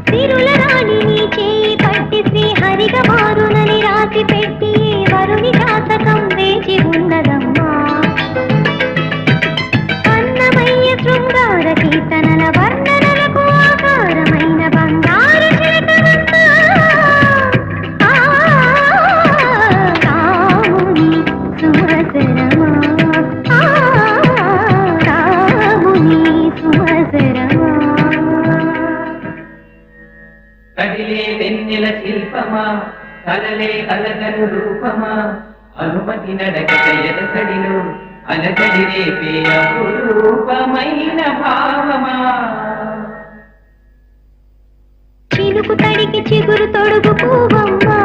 సిరుల రాణిని చేయి పట్టి శ్రీహరిగా మారునని రాసి పెట్టి వరుని జాతకం వేచి ఉన్నదమ్మా. అన్నమయ్య శృంగార కీర్తనల వర్ణనలకు ఆకారమైన బంగారు చిలకనమ్మా. రాముని సుమసరమా, రాముని సుమసరమా. కదిలే వెన్నెల శిల్పమా, కలలే అలగను రూపమా, అనుమతి నడకట ఎదసడిలో అలకడి రేపే అపురూపమైన భావమా. చిలుకు తడికి చిగురు తొడుగు పువ్వమ్మా.